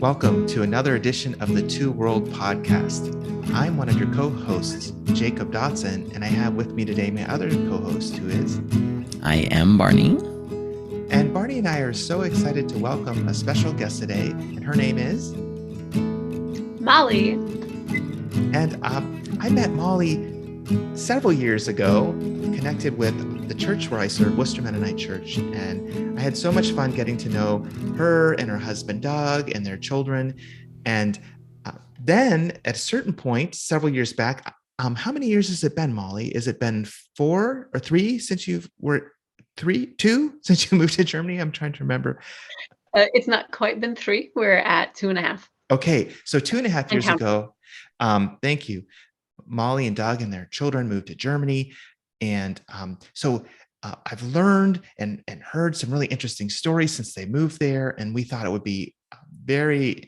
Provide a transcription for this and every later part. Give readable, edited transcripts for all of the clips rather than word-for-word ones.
Welcome to another edition of the Two World Podcast. I'm one of your co-hosts, Jacob Dotson, and I have with me today my other co-host, who is... I am Barney. And Barney and I are so excited to welcome a special guest today, and her name is... Molly. And I met Molly several years ago, connected with the church where I serve, Worcester Mennonite Church, and I had so much fun getting to know her and her husband Doug and their children. And then at a certain point, several years back, how many years has it been, Molly? Has it been 4 or 3 since you since you moved to Germany? I'm trying to remember. It's not quite been 3. We're at 2.5. Okay, so 2.5 years ago, thank you. Molly and Doug and their children moved to Germany. And so I've learned and heard some really interesting stories since they moved there. And we thought it would be very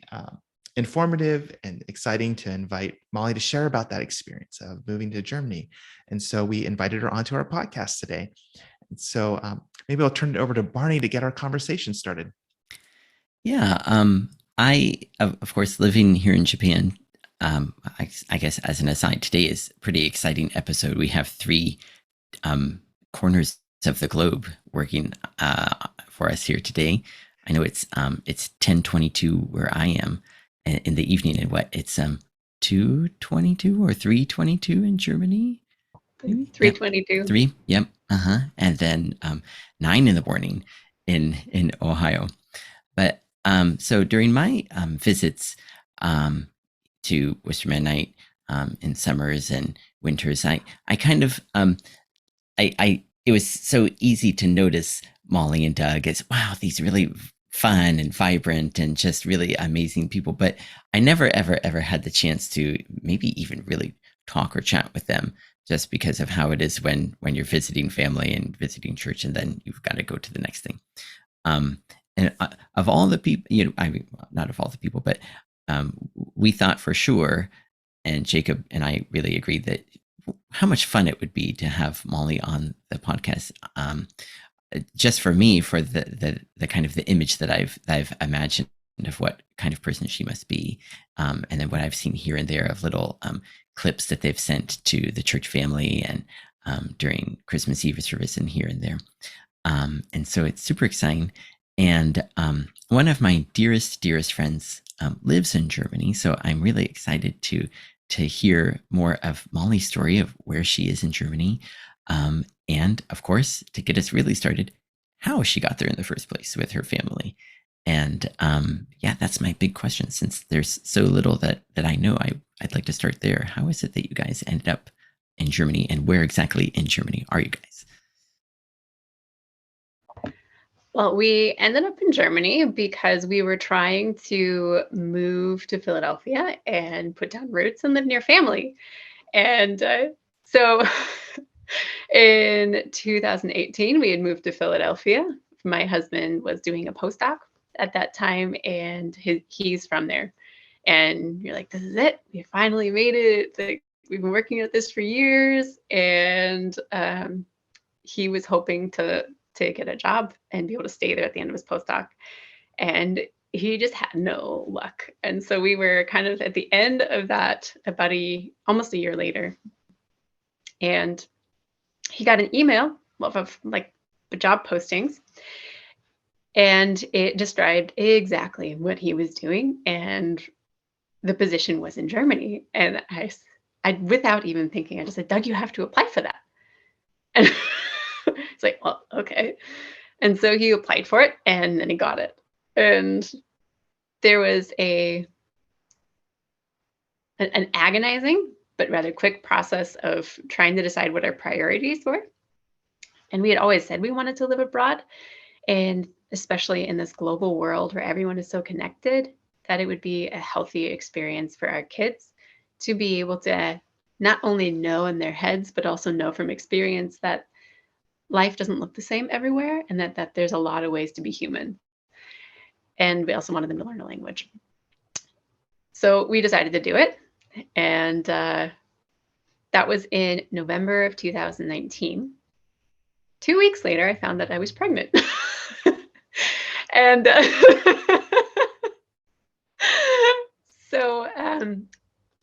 informative and exciting to invite Molly to share about that experience of moving to Germany. And so we invited her onto our podcast today. And so maybe I'll turn it over to Barney to get our conversation started. Yeah, I, of course, living here in Japan, I guess as an aside, today is a pretty exciting episode. We have 3 corners of the globe working for us here today. I know it's 10:22 where I am in the evening, and it's 2:22 or 3:22 in Germany. Maybe 3:22. Yep. 3. Yep. And then 9 in the morning in Ohio. But so during my visits to Worcester Mennonite in summers and winters, I kind of it was so easy to notice Molly and Doug as, wow, these really fun and vibrant and just really amazing people. But I never, ever had the chance to maybe even really talk or chat with them, just because of how it is when you're visiting family and visiting church, and then you've got to go to the next thing. And of all the people, I mean, not of all the people, but we thought for sure, and Jacob and I really agreed that how much fun it would be to have Molly on the podcast. Just for me, for the kind of the image that I've imagined of what kind of person she must be, and then what I've seen here and there of little clips that they've sent to the church family and during Christmas Eve service and here and there. And so it's super exciting. And one of my dearest friends lives in Germany, so I'm really excited to hear more of Molly's story of where she is in Germany, and of course, to get us really started, how she got there in the first place with her family. And yeah, that's my big question. Since there's so little that I know, I'd like to start there. How is it that you guys ended up in Germany, and where exactly in Germany are you guys? Well, we ended up in Germany because we were trying to move to Philadelphia and put down roots and live near family. And so in 2018, we had moved to Philadelphia. My husband was doing a postdoc at that time, and he's from there. And you're like, this is it. We finally made it. Like, we've been working at this for years. And he was hoping to get a job and be able to stay there at the end of his postdoc. And he just had no luck. And so we were kind of at the end of that about almost a year later. And he got an email of like job postings, and it described exactly what he was doing. And the position was in Germany. And I without even thinking, I just said, Doug, you have to apply for that. And it's like, well, okay. And so he applied for it, and then he got it. And there was an agonizing but rather quick process of trying to decide what our priorities were. And we had always said we wanted to live abroad, and especially in this global world where everyone is so connected, that it would be a healthy experience for our kids to be able to not only know in their heads, but also know from experience that life doesn't look the same everywhere, and that there's a lot of ways to be human. And we also wanted them to learn a language. So we decided to do it. And that was in November of 2019. 2 weeks later, I found that I was pregnant. And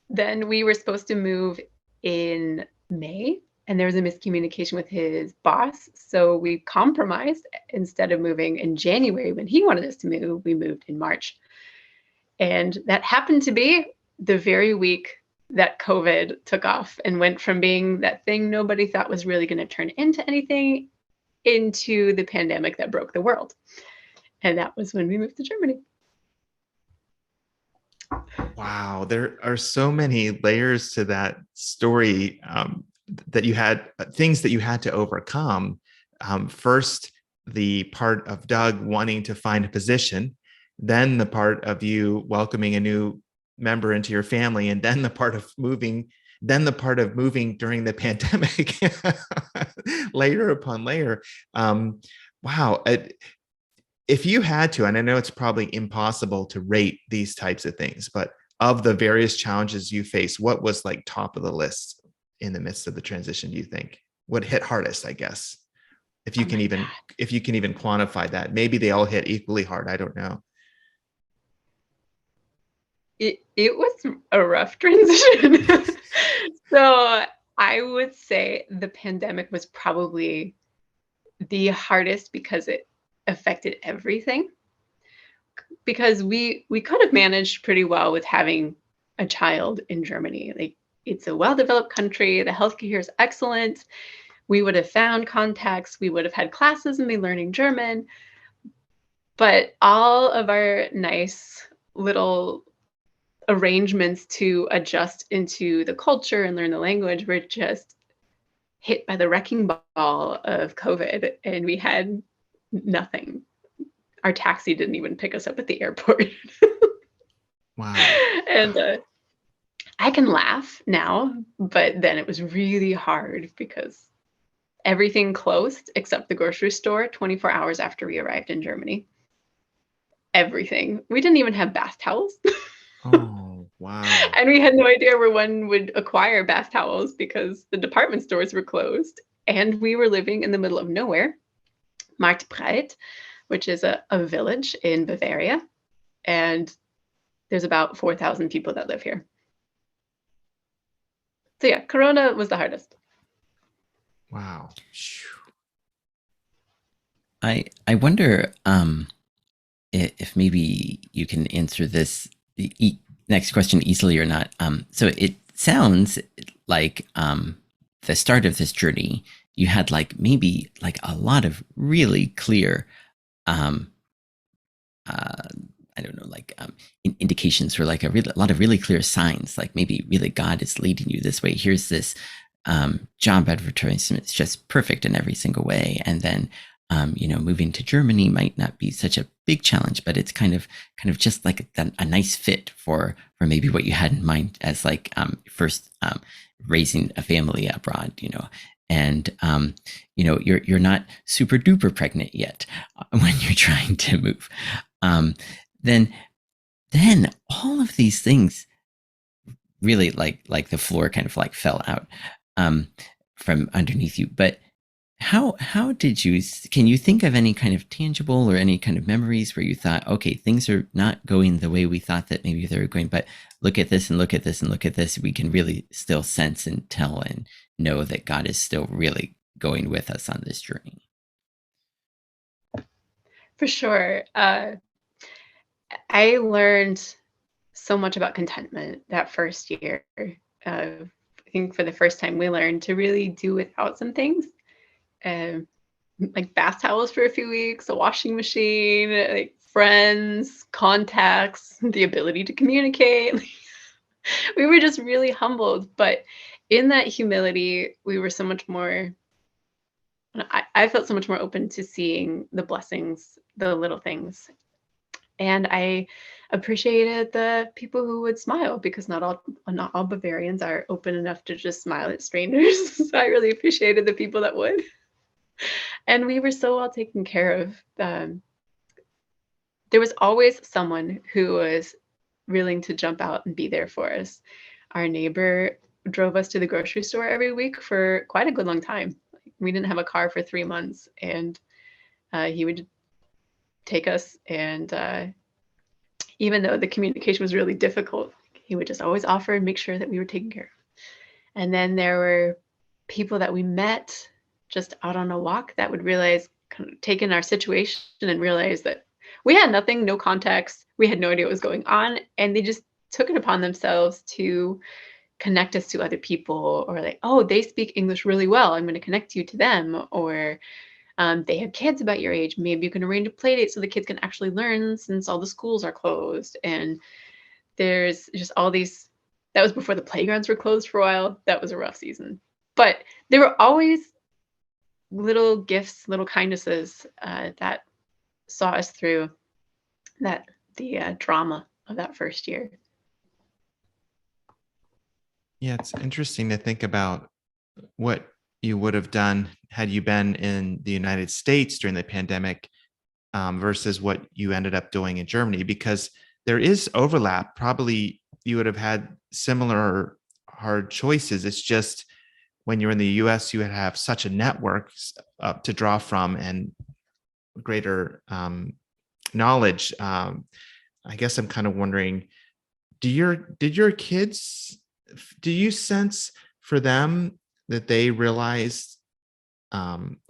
Then we were supposed to move in May, and there was a miscommunication with his boss. So we compromised. Instead of moving in January when he wanted us to move, we moved in March. And that happened to be the very week that COVID took off and went from being that thing nobody thought was really going to turn into anything into the pandemic that broke the world. And that was when we moved to Germany. Wow, there are so many layers to that story, that you had things that you had to overcome. First, the part of Doug wanting to find a position, then the part of you welcoming a new member into your family, and then the part of moving during the pandemic, layer upon layer. Wow. If you had to, and I know it's probably impossible to rate these types of things, but of the various challenges you face, what was like top of the list in the midst of the transition, do you think? What hit hardest, I guess? If you can even quantify that. Maybe they all hit equally hard. I don't know. It was a rough transition. So I would say the pandemic was probably the hardest because it affected everything. Because we could have managed pretty well with having a child in Germany. Like, it's a well-developed country. The healthcare here is excellent. We would have found contacts. We would have had classes and been learning German. But all of our nice little arrangements to adjust into the culture and learn the language were just hit by the wrecking ball of COVID, and we had nothing. Our taxi didn't even pick us up at the airport. Wow. And I can laugh now, but then it was really hard because everything closed except the grocery store 24 hours after we arrived in Germany. Everything. We didn't even have bath towels. Oh, wow. And we had no idea where one would acquire bath towels because the department stores were closed. And we were living in the middle of nowhere, Marktbreit, which is a village in Bavaria. And there's about 4,000 people that live here. So yeah, Corona was the hardest. Wow. I wonder if maybe you can answer this next question easily or not. So it sounds like the start of this journey, you had like maybe like a lot of really clear, I don't know, like indications or like a lot of really clear signs, like maybe really God is leading you this way. Here's this job advertisement. It's just perfect in every single way. And then, moving to Germany might not be such a big challenge, but it's kind of just like a nice fit for maybe what you had in mind as like first raising a family abroad, and you're not super duper pregnant yet when you're trying to move. Then all of these things really like the floor kind of like fell out from underneath you. But how can you think of any kind of tangible or any kind of memories where you thought, okay, things are not going the way we thought that maybe they were going, but look at this and look at this and look at this. We can really still sense and tell and know that God is still really going with us on this journey. For sure. I learned so much about contentment that first year. I think for the first time, we learned to really do without some things. Like bath towels for a few weeks, a washing machine, like friends, contacts, the ability to communicate. We were just really humbled. But in that humility, we were so much more, I felt so much more open to seeing the blessings, the little things. And I appreciated the people who would smile, because not all Bavarians are open enough to just smile at strangers. So I really appreciated the people that would. And we were so well taken care of. There was always someone who was willing to jump out and be there for us. Our neighbor drove us to the grocery store every week for quite a good long time. We didn't have a car for 3 months, and he would take us. And even though the communication was really difficult, He would just always offer and make sure that we were taken care of. And then there were people that we met just out on a walk that would realize, kind of take in our situation and realize that we had nothing, no context. We had no idea what was going on. And they just took it upon themselves to connect us to other people, or like, oh, they speak English really well, I'm going to connect you to them. Or they have kids about your age, maybe you can arrange a play date so the kids can actually learn since all the schools are closed. And there's just all these, that was before the playgrounds were closed for a while. That was a rough season. But there were always little gifts, little kindnesses that saw us through the drama of that first year. Yeah, it's interesting to think about what you would have done had you been in the United States during the pandemic versus what you ended up doing in Germany, because there is overlap. Probably you would have had similar hard choices. It's just when you're in the US, you would have such a network to draw from and greater knowledge. I guess I'm kind of wondering, did your kids, do you sense for them that they realized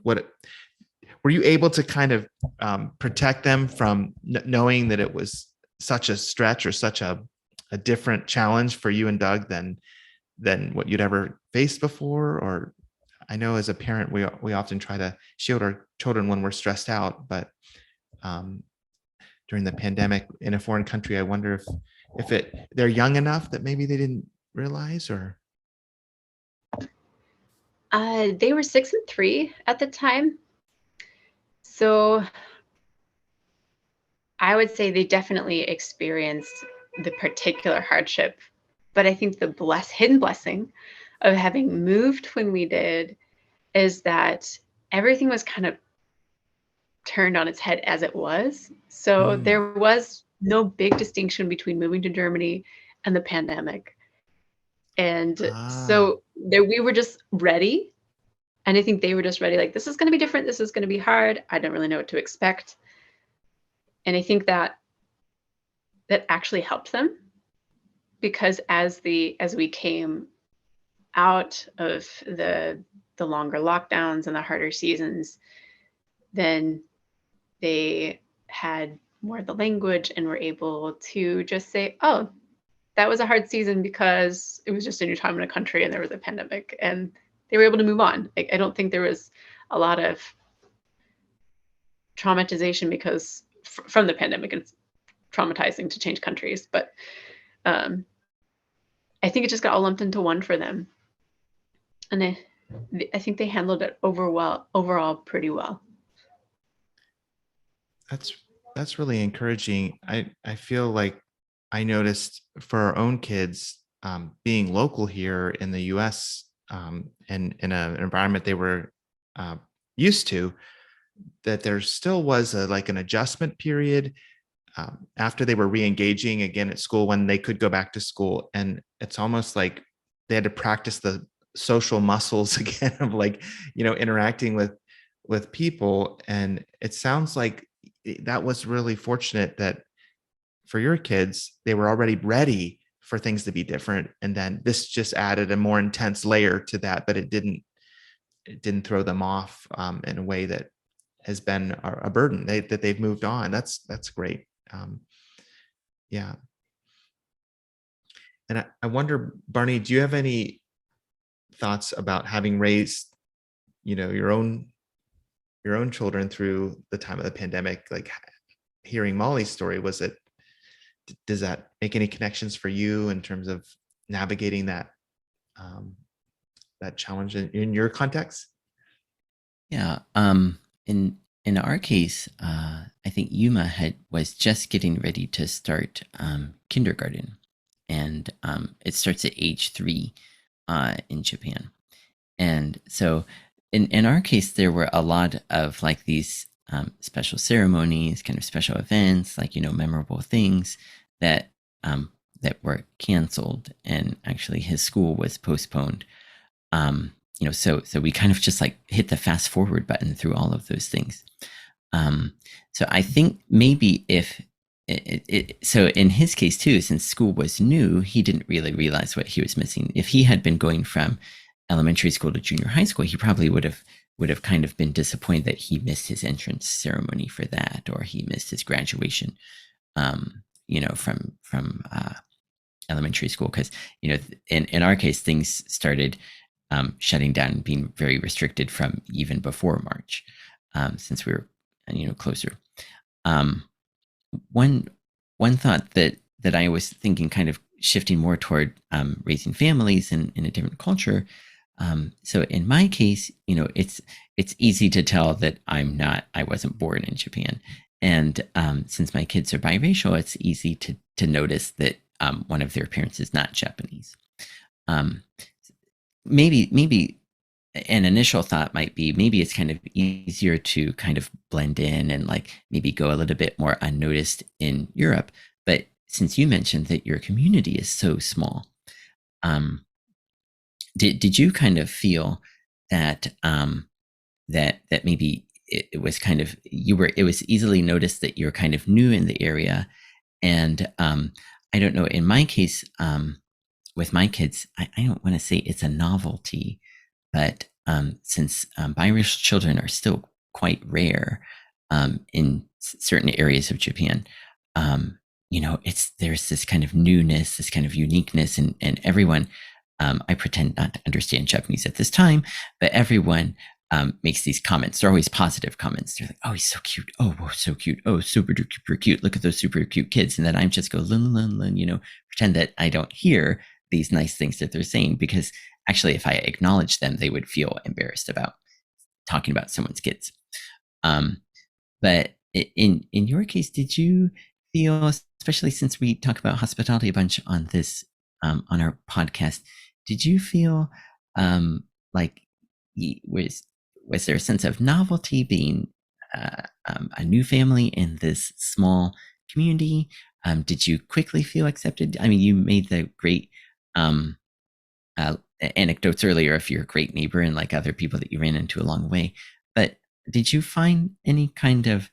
were you able to kind of protect them from knowing that it was such a stretch or such a different challenge for you and Doug than what you'd ever faced before? Or I know as a parent, we often try to shield our children when we're stressed out, but during the pandemic in a foreign country, I wonder if they're young enough that maybe they didn't realize, or they were 6 and 3 at the time. So I would say they definitely experienced the particular hardship, but I think the hidden blessing of having moved when we did is that everything was kind of turned on its head as it was. So there was no big distinction between moving to Germany and the pandemic. And so we were just ready. And I think they were just ready, like, this is going to be different. This is going to be hard. I don't really know what to expect. And I think that actually helped them, because as we came out of the longer lockdowns and the harder seasons, then they had more of the language and were able to just say, oh, that was a hard season because it was just a new time in a country and there was a pandemic, and they were able to move on. I don't think there was a lot of traumatization because from the pandemic. It's traumatizing to change countries, but I think it just got all lumped into one for them. And I think they handled it overall pretty well. That's really encouraging. I feel like I noticed for our own kids, being local here in the US, and in an environment they were used to, that there still was like an adjustment period after they were re-engaging again at school when they could go back to school. And it's almost like they had to practice the social muscles again of, like, interacting with people. And it sounds like that was really fortunate that for your kids, they were already ready for things to be different. And then this just added a more intense layer to that, but it didn't throw them off in a way that has been a burden that they've moved on. That's great. Yeah. And I wonder, Barney, do you have any thoughts about having raised, your own children through the time of the pandemic? Like, hearing Molly's story, does that make any connections for you in terms of navigating that challenge in your context? Yeah. In our case, I think Yuma was just getting ready to start kindergarten, and it starts at age 3 in Japan. And so in our case, there were a lot of like these special ceremonies, kind of special events, like, memorable things that were canceled, and actually his school was postponed. So we kind of just like hit the fast forward button through all of those things. So I think maybe if so in his case too, since school was new, he didn't really realize what he was missing. If he had been going from elementary school to junior high school, he probably would have kind of been disappointed that he missed his entrance ceremony for that, or he missed his graduation, from elementary school. Because in our case, things started shutting down and being very restricted from even before March, since we were closer. One thought that I was thinking, kind of shifting more toward raising families in a different culture. So in my case, it's easy to tell that I wasn't born in Japan, and since my kids are biracial, it's easy to notice that one of their parents is not Japanese. Um, maybe an initial thought might be, maybe it's kind of easier to kind of blend in and like maybe go a little bit more unnoticed in Europe. But since you mentioned that your community is so small, did you kind of feel that that maybe it was kind of it was easily noticed that you're kind of new in the area? And I don't know, in my case, with my kids, I don't want to say it's a novelty, but since biracial children are still quite rare in certain areas of Japan, there's this kind of newness, this kind of uniqueness, and everyone. I pretend not to understand Japanese at this time, but everyone makes these comments. They're always positive comments. They're like, "Oh, he's so cute. Oh, whoa, so cute. Oh, super duper cute. Look at those super cute kids." And then I'm just go, lun, lun, lun, pretend that I don't hear these nice things that they're saying, because actually, if I acknowledge them, they would feel embarrassed about talking about someone's kids. But in your case, did you feel, especially since we talk about hospitality a bunch on this on our podcast, did you feel like was there a sense of novelty being a new family in this small community? Did you quickly feel accepted? I mean, you made the great anecdotes earlier of your great neighbor and like other people that you ran into along the way. But did you find any kind of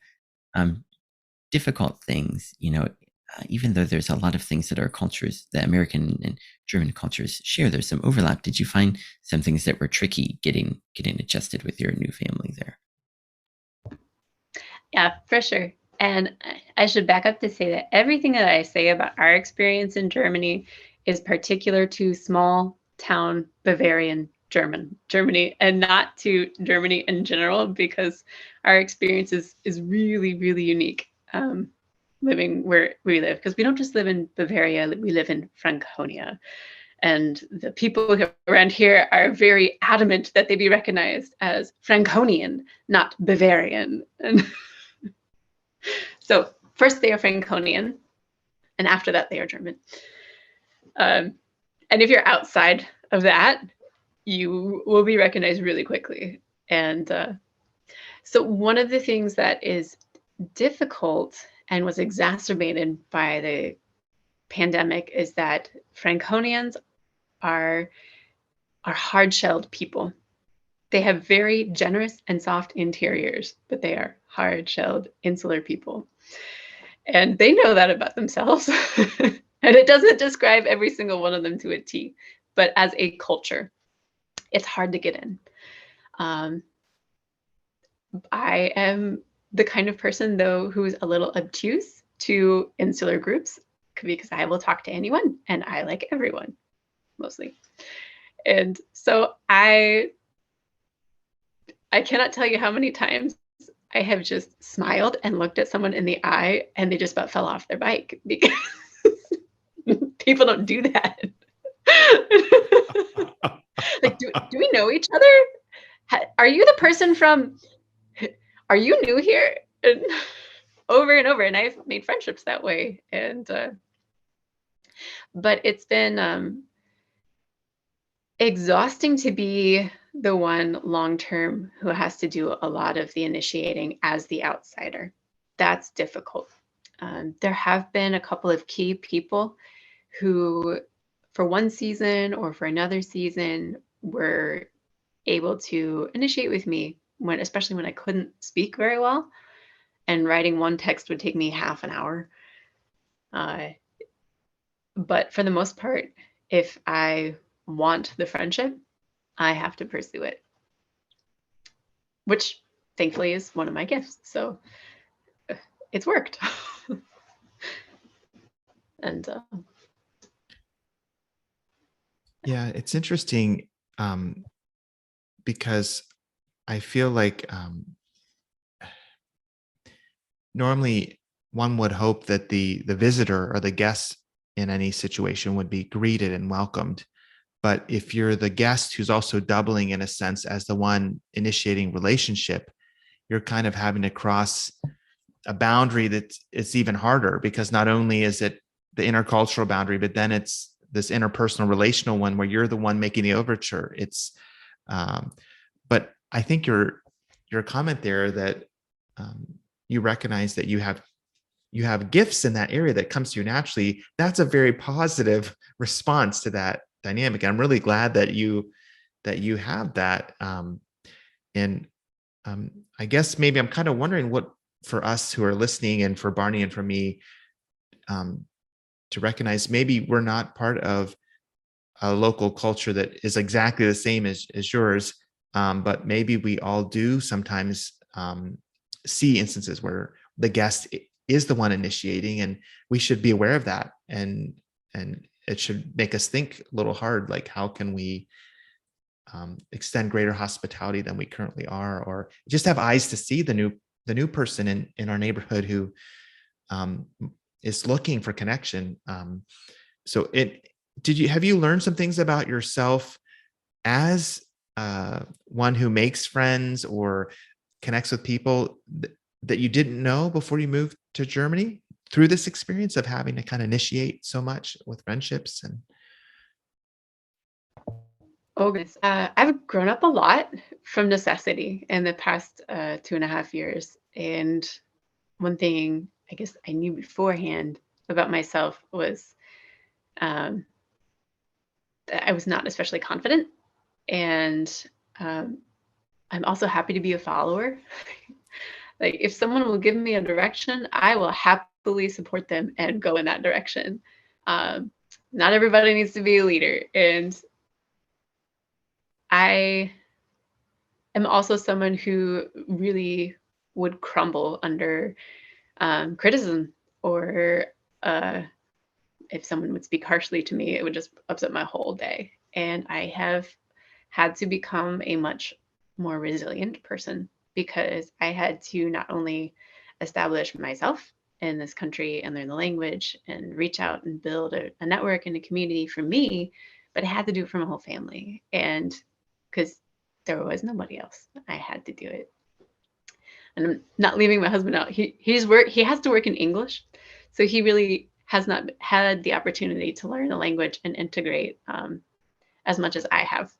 difficult things, even though there's a lot of things that our cultures, the American and German cultures share, there's some overlap. Did you find some things that were tricky getting adjusted with your new family there? Yeah, for sure. And I should back up to say that everything that I say about our experience in Germany is particular to small town Bavarian Germany, and not to Germany in general, because our experience is really, really unique. Living where we live, because we don't just live in Bavaria, we live in Franconia. And the people around here are very adamant that they be recognized as Franconian, not Bavarian. And so first they are Franconian, and after that they are German. And if you're outside of that, you will be recognized really quickly. And so one of the things that is difficult and was exacerbated by the pandemic is that Franconians are hard-shelled people. They have very generous and soft interiors, but they are hard-shelled, insular people. And they know that about themselves. And it doesn't describe every single one of them to a T, but as a culture, it's hard to get in. I am the kind of person, though, who's a little obtuse to insular groups, because I will talk to anyone and I like everyone, mostly. And so I cannot tell you how many times I have just smiled and looked at someone in the eye and they just about fell off their bike, because people don't do that. Like, do we know each other? Are you the person from, are you new here? And over and over. And I've made friendships that way. And, but it's been exhausting to be the one long-term who has to do a lot of the initiating as the outsider. That's difficult. There have been a couple of key people who, for one season or for another season, were able to initiate with me, especially when I couldn't speak very well, and writing one text would take me half an hour. Uh, but for the most part, if I want the friendship, I have to pursue it, which thankfully is one of my gifts. So it's worked. And Yeah, it's interesting because I feel like normally one would hope that the visitor or the guest in any situation would be greeted and welcomed. But if you're the guest who's also doubling in a sense as the one initiating relationship, you're kind of having to cross a boundary that it's even harder, because not only is it the intercultural boundary, but then it's this interpersonal relational one where you're the one making the overture. It's um, but I think your comment there that you recognize that you have gifts in that area that comes to you naturally, that's a very positive response to that dynamic. And I'm really glad that you have that. And I guess maybe I'm kind of wondering what, for us who are listening and for Barney and for me, um, to recognize maybe we're not part of a local culture that is exactly the same as yours. But maybe we all do sometimes see instances where the guest is the one initiating, and we should be aware of that. And it should make us think a little hard, like how can we extend greater hospitality than we currently are, or just have eyes to see the new person in our neighborhood who um, is looking for connection. So have you learned some things about yourself as one who makes friends or connects with people that you didn't know before you moved to Germany, through this experience of having to kind of initiate so much with friendships? And oh goodness, I've grown up a lot from necessity in the past 2.5 years. And one thing I guess I knew beforehand about myself was um, that I was not especially confident. And um, I'm also happy to be a follower. Like if someone will give me a direction, I will happily support them and go in that direction. Um, Not everybody needs to be a leader. And I am also someone who really would crumble under criticism, or if someone would speak harshly to me, it would just upset my whole day. And I have had to become a much more resilient person, because I had to not only establish myself in this country and learn the language and reach out and build a network and a community for me, but I had to do it for my whole family. And because there was nobody else, I had to do it. And I'm not leaving my husband out. He has to work in English, so he really has not had the opportunity to learn the language and integrate as much as I have.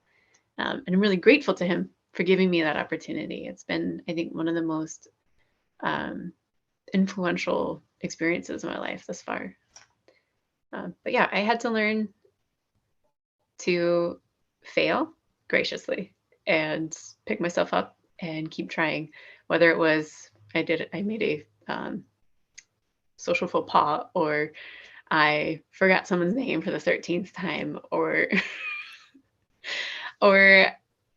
And I'm really grateful to him for giving me that opportunity. It's been, I think, one of the most influential experiences of my life thus far. But yeah, I had to learn to fail graciously and pick myself up and keep trying. Whether it was I made a social faux pas, or I forgot someone's name for the 13th time, or or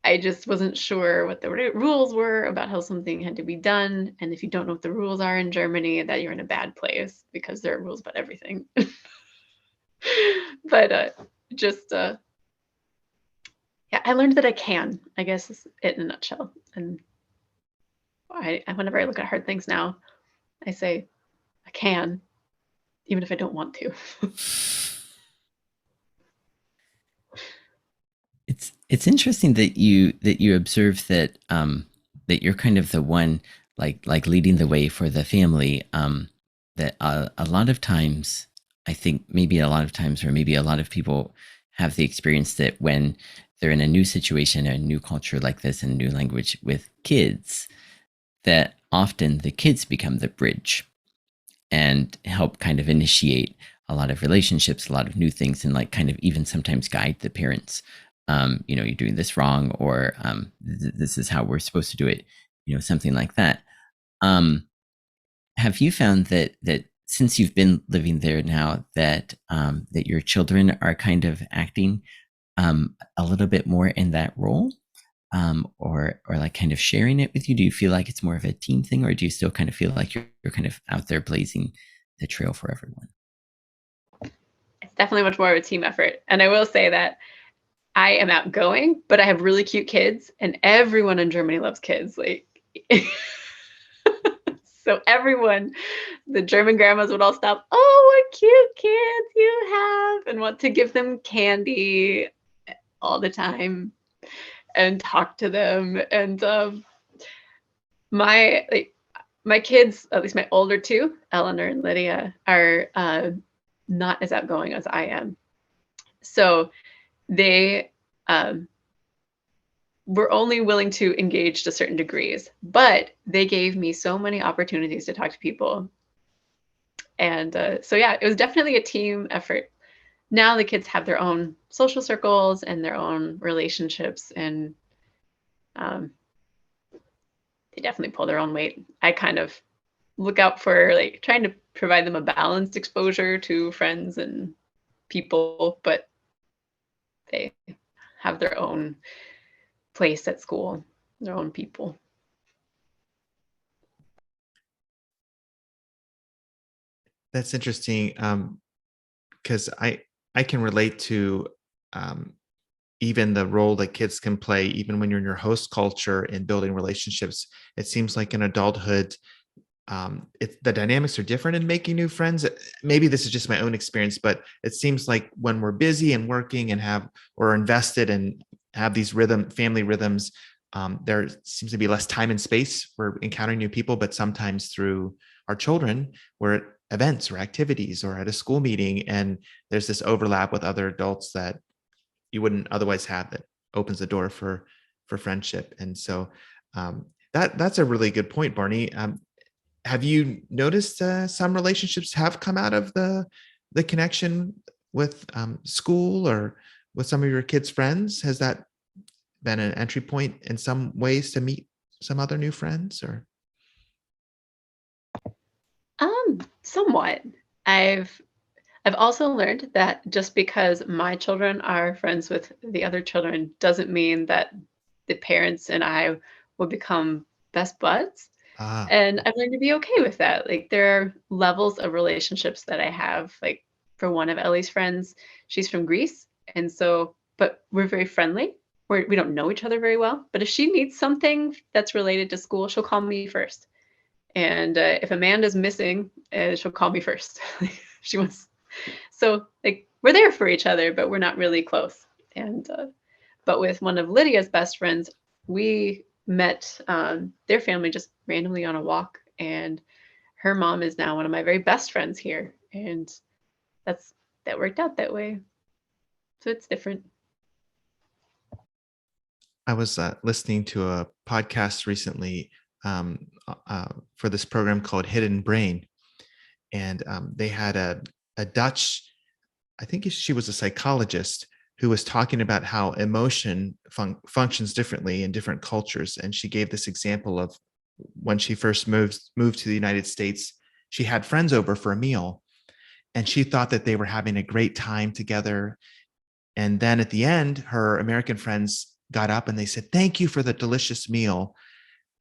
I just wasn't sure what the rules were about how something had to be done. And if you don't know what the rules are in Germany, that you're in a bad place, because there are rules about everything. But just yeah, I learned that I can, I guess, is it in a nutshell. And whenever I look at hard things now, I say I can, even if I don't want to. It's interesting that you observe that that you're kind of the one like leading the way for the family. That a lot of times, I think maybe a lot of times, or maybe a lot of people have the experience that when they're in a new situation, a new culture like this, and a new language with kids, that often the kids become the bridge and help kind of initiate a lot of relationships, a lot of new things, and like kind of even sometimes guide the parents. You're doing this wrong, or this is how we're supposed to do it, something like that. Have you found that since you've been living there now, that that your children are kind of acting a little bit more in that role, or like kind of sharing it with you? Do you feel like it's more of a team thing, or do you still kind of feel like you're kind of out there blazing the trail for everyone? It's definitely much more of a team effort. And I will say that I am outgoing, but I have really cute kids, and everyone in Germany loves kids. Like, so everyone, the German grandmas would all stop, oh, what cute kids you have, and want to give them candy all the time and talk to them. And my kids, at least my older two, Eleanor and Lydia, are not as outgoing as I am. So they were only willing to engage to certain degrees, but they gave me so many opportunities to talk to people. And so, yeah, it was definitely a team effort. Now the kids have their own social circles and their own relationships, and they definitely pull their own weight. I kind of look out for like trying to provide them a balanced exposure to friends and people, but they have their own place at school, their own people. That's interesting, because I can relate to even the role that kids can play, even when you're in your host culture in building relationships. It seems like in adulthood, the dynamics are different in making new friends. Maybe this is just my own experience, but it seems like when we're busy and working and have or invested and have these family rhythms, there seems to be less time and space for encountering new people. But sometimes through our children, we're at events or activities or at a school meeting, and there's this overlap with other adults that you wouldn't otherwise have, that opens the door for friendship. And so that's a really good point, Barney. Have you noticed some relationships have come out of the connection with school or with some of your kids' friends? Has that been an entry point in some ways to meet some other new friends? Or Somewhat. I've also learned that just because my children are friends with the other children doesn't mean that the parents and I will become best buds. ah, And I've learned to be okay with that. Like, there are levels of relationships that I have. Like, for one of Ellie's friends, she's from Greece. And so, but we're very friendly. We don't know each other very well. But if she needs something that's related to school, she'll call me first. And if Amanda's missing, she'll call me first. She wants, so like we're there for each other, but we're not really close. And but with one of Lydia's best friends, we met their family just randomly on a walk, and her mom is now one of my very best friends here, and that worked out that way. So it's different. I was listening to a podcast recently for this program called Hidden Brain, and they had a Dutch, I think she was a psychologist, who was talking about how emotion functions differently in different cultures. And she gave this example of when she first moved to the United States. She had friends over for a meal, and she thought that they were having a great time together. And then at the end, her American friends got up and they said, "Thank you for the delicious meal.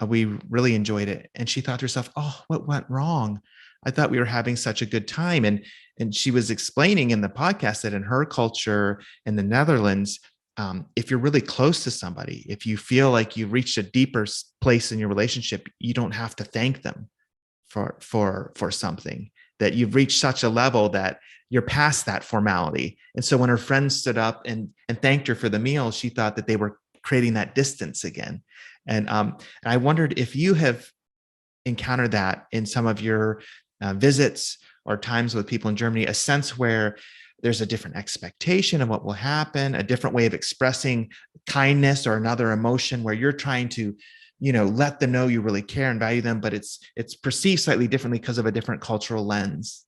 We really enjoyed it." And she thought to herself, "Oh, what went wrong? I thought we were having such a good time." And she was explaining in the podcast that in her culture in the Netherlands, if you're really close to somebody, if you feel like you've reached a deeper place in your relationship, you don't have to thank them for something, that you've reached such a level that you're past that formality. And so when her friends stood up and thanked her for the meal, she thought that they were creating that distance again. And I wondered if you have encountered that in some of your visits or times with people in Germany, a sense where there's a different expectation of what will happen, a different way of expressing kindness or another emotion where you're trying to, let them know you really care and value them, but it's perceived slightly differently because of a different cultural lens.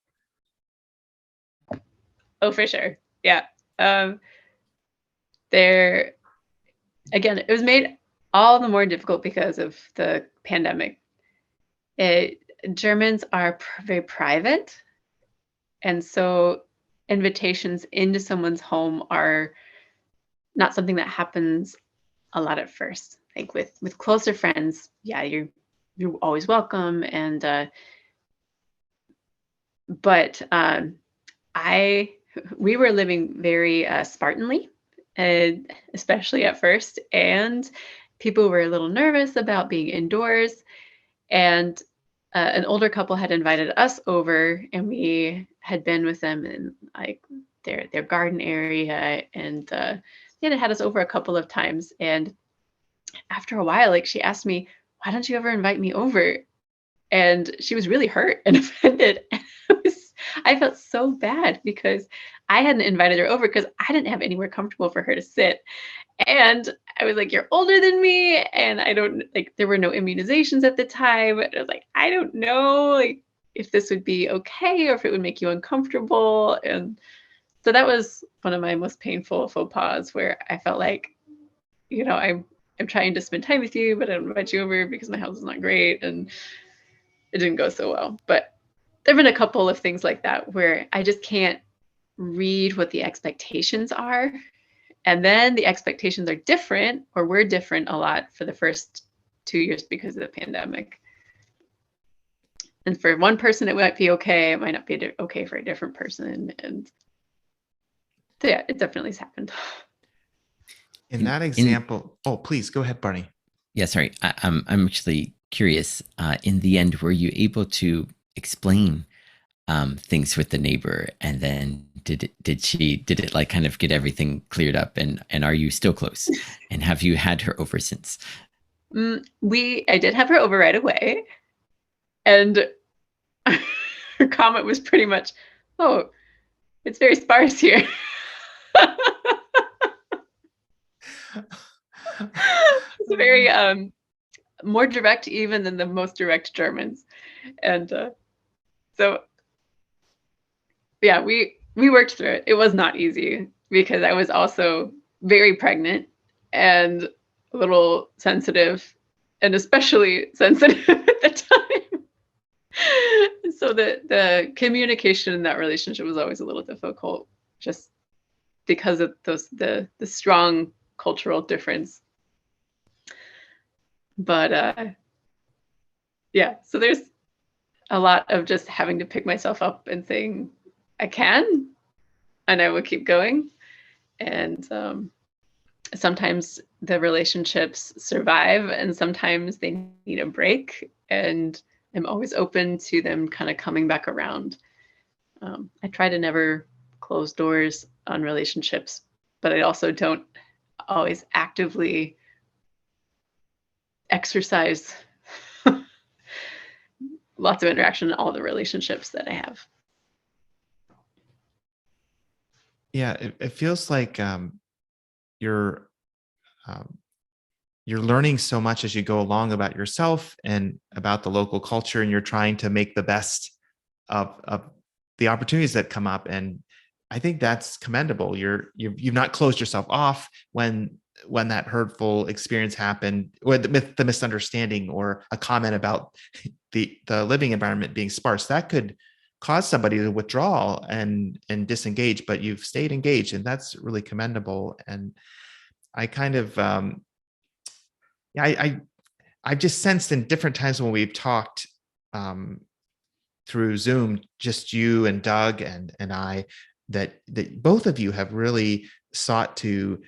Oh, for sure. Yeah. There, again, it was made all the more difficult because of the pandemic. Germans are very private, And so invitations into someone's home are not something that happens a lot at first. Like with closer friends, yeah, you're always welcome. And but we were living very Spartanly, especially at first, and people were a little nervous about being indoors. And an older couple had invited us over, and we had been with them in like their garden area, and they had us over a couple of times. And after a while, like, she asked me, "Why don't you ever invite me over?" And she was really hurt and offended. I felt so bad because I hadn't invited her over because I didn't have anywhere comfortable for her to sit. And I was like, "You're older than me." And I don't like, there were no immunizations at the time. And I was like, "I don't know, like, if this would be okay or if it would make you uncomfortable." And so that was one of my most painful faux pas, where I felt like, I'm trying to spend time with you, but I don't invite you over because my house is not great. And it didn't go so well. But there have been a couple of things like that where I just can't read what the expectations are. And then the expectations are different, or were different a lot for the first 2 years because of the pandemic. And for one person, it might be okay. It might not be okay for a different person. And so, yeah, it definitely has happened. In that example, oh, please go ahead, Barney. Yeah, sorry. I'm actually curious. In the end, were you able to explain things with the neighbor, and then did it like kind of get everything cleared up, and are you still close, and have you had her over since? I did have her over right away, and her comment was pretty much, "Oh, it's very sparse here." It's very more direct even than the most direct Germans. And so yeah, we worked through it. It was not easy because I was also very pregnant and a little sensitive, and especially sensitive at the time. So the communication in that relationship was always a little difficult, just because of the strong cultural difference. But yeah, so there's a lot of just having to pick myself up and saying, "I can, and I will keep going." And sometimes the relationships survive, and sometimes they need a break. And I'm always open to them kind of coming back around. I try to never close doors on relationships, but I also don't always actively exercise lots of interaction in all the relationships that I have. Yeah, it feels like you're you're learning so much as you go along about yourself and about the local culture, and you're trying to make the best of the opportunities that come up. And I think that's commendable. You've not closed yourself off when that hurtful experience happened, or the misunderstanding, or a comment about the living environment being sparse that could cause somebody to withdraw and disengage. But you've stayed engaged, and that's really commendable. And I kind of yeah, I've just sensed in different times when we've talked through Zoom, just you and Doug and I, that both of you have really sought to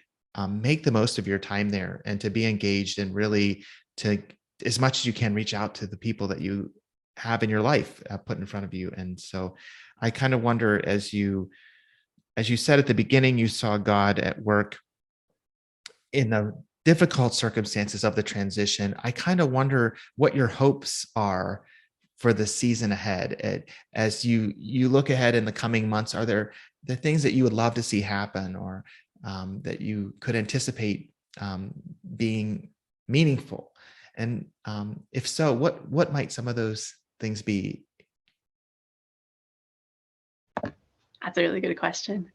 make the most of your time there, and to be engaged, and really to, as much as you can, reach out to the people that you have in your life put in front of you. And so I kind of wonder, as you said at the beginning, you saw God at work in the difficult circumstances of the transition. I kind of wonder what your hopes are for the season ahead. As you look ahead in the coming months, are there the things that you would love to see happen, or that you could anticipate being meaningful? And if so, what might some of those things be? That's a really good question.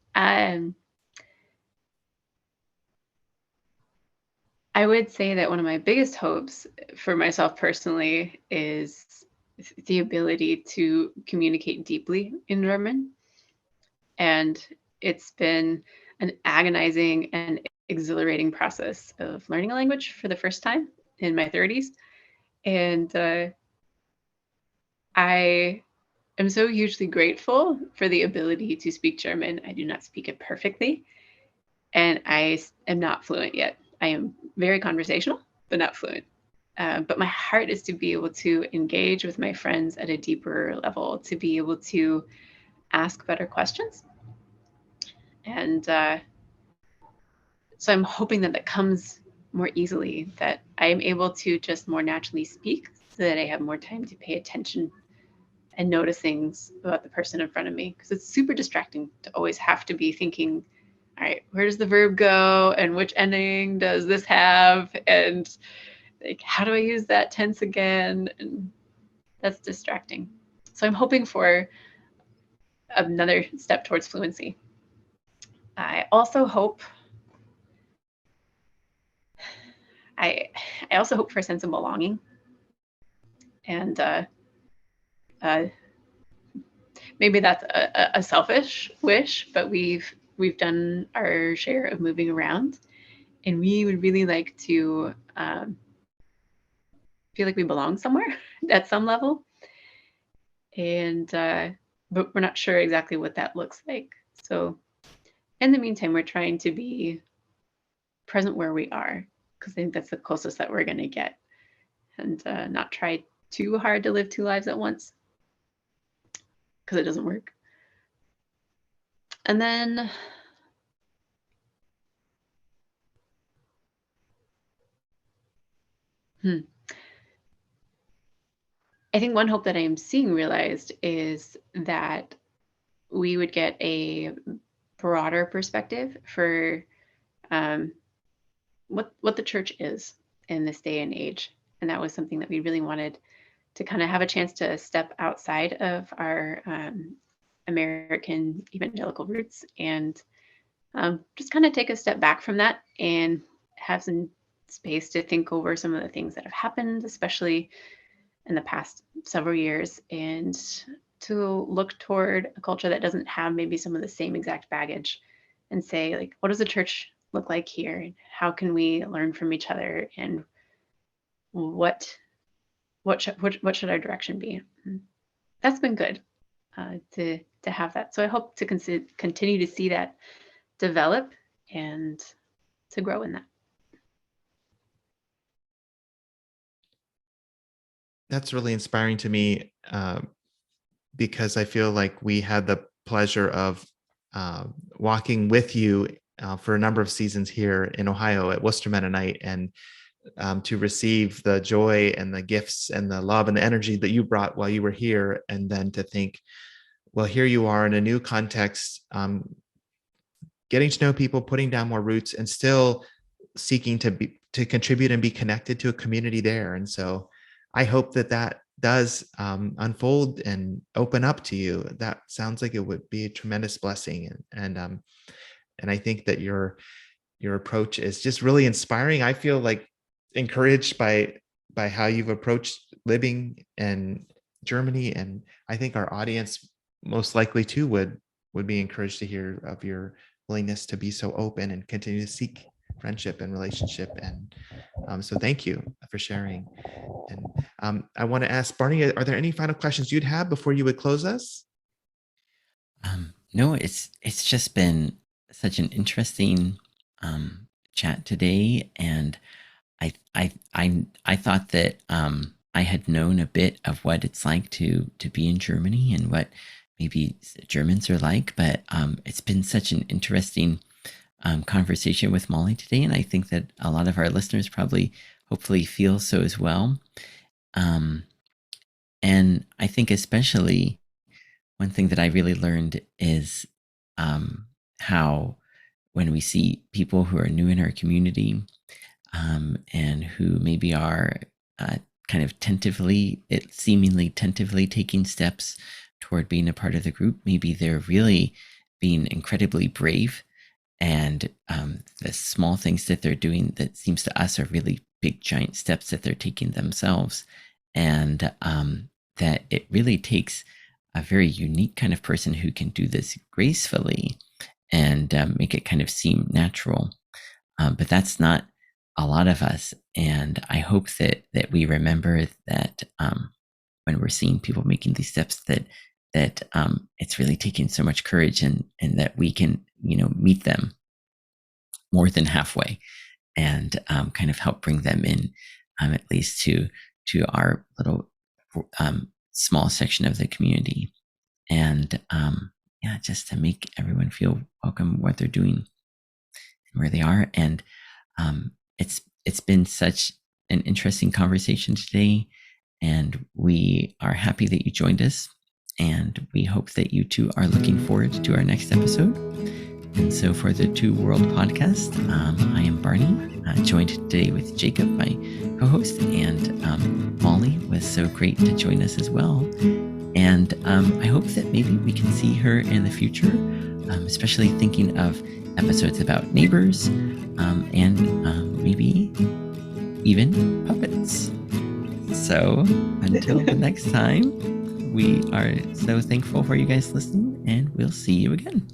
I would say that one of my biggest hopes for myself personally is the ability to communicate deeply in German. And it's been an agonizing and exhilarating process of learning a language for the first time in my 30s. And I am so hugely grateful for the ability to speak German. I do not speak it perfectly, and I am not fluent yet. I am very conversational, but not fluent. But my heart is to be able to engage with my friends at a deeper level, to be able to ask better questions. And so I'm hoping that comes more easily, that I am able to just more naturally speak so that I have more time to pay attention and notice things about the person in front of me. Because it's super distracting to always have to be thinking, all right, where does the verb go? And which ending does this have? And like, how do I use that tense again? And that's distracting. So I'm hoping for another step towards fluency. I also hope I also hope for a sense of belonging. And maybe that's a selfish wish, but we've done our share of moving around, and we would really like to feel like we belong somewhere at some level. And but we're not sure exactly what that looks like. So in the meantime, we're trying to be present where we are, because I think that's the closest that we're going to get, and not try too hard to live two lives at once, because it doesn't work. And then I think one hope that I am seeing realized is that we would get a broader perspective for what the church is in this day and age. And that was something that we really wanted to kind of have a chance to step outside of our American evangelical roots, and just kind of take a step back from that and have some space to think over some of the things that have happened, especially in the past several years, and to look toward a culture that doesn't have maybe some of the same exact baggage, and say, like, what does the church look like here? How can we learn from each other? And what should our direction be? That's been good to have that. So I hope to continue to see that develop and to grow in that. That's really inspiring to me, because I feel like we had the pleasure of walking with you for a number of seasons here in Ohio at Worcester Mennonite, and to receive the joy and the gifts and the love and the energy that you brought while you were here, and then to think, well, here you are in a new context, getting to know people, putting down more roots, and still seeking to contribute and be connected to a community there. And so I hope that does unfold and open up to you. That sounds like it would be a tremendous blessing. And I think that your approach is just really inspiring. I feel like encouraged by how you've approached living in Germany, and I think our audience most likely too would be encouraged to hear of your willingness to be so open and continue to seek friendship and relationship. And so thank you for sharing. And I want to ask Barney, are there any final questions you'd have before you would close us? No, it's just been such an interesting chat today, and I thought that I had known a bit of what it's like to be in Germany and what maybe Germans are like, but it's been such an interesting conversation with Molly today, and I think that a lot of our listeners probably, hopefully, feel so as well. And I think especially one thing that I really learned is how when we see people who are new in our community, and who maybe are kind of seemingly tentatively taking steps toward being a part of the group, maybe they're really being incredibly brave, and the small things that they're doing that seems to us are really big, giant steps that they're taking themselves, and that it really takes a very unique kind of person who can do this gracefully and make it kind of seem natural. But that's not a lot of us. And I hope that we remember that when we're seeing people making these steps, that it's really taking so much courage, and that we can, meet them more than halfway, and kind of help bring them in, at least to our little small section of the community. And yeah, just to make everyone feel welcome, what they're doing and where they are. And it's been such an interesting conversation today, and we are happy that you joined us, and we hope that you too are looking forward to our next episode. And so for the Two World Podcast, I am Barney, joined today with Jacob, my co-host, and Molly was so great to join us as well. And I hope that maybe we can see her in the future, especially thinking of episodes about neighbors, and maybe even puppets. So until the next time, we are so thankful for you guys listening, and we'll see you again.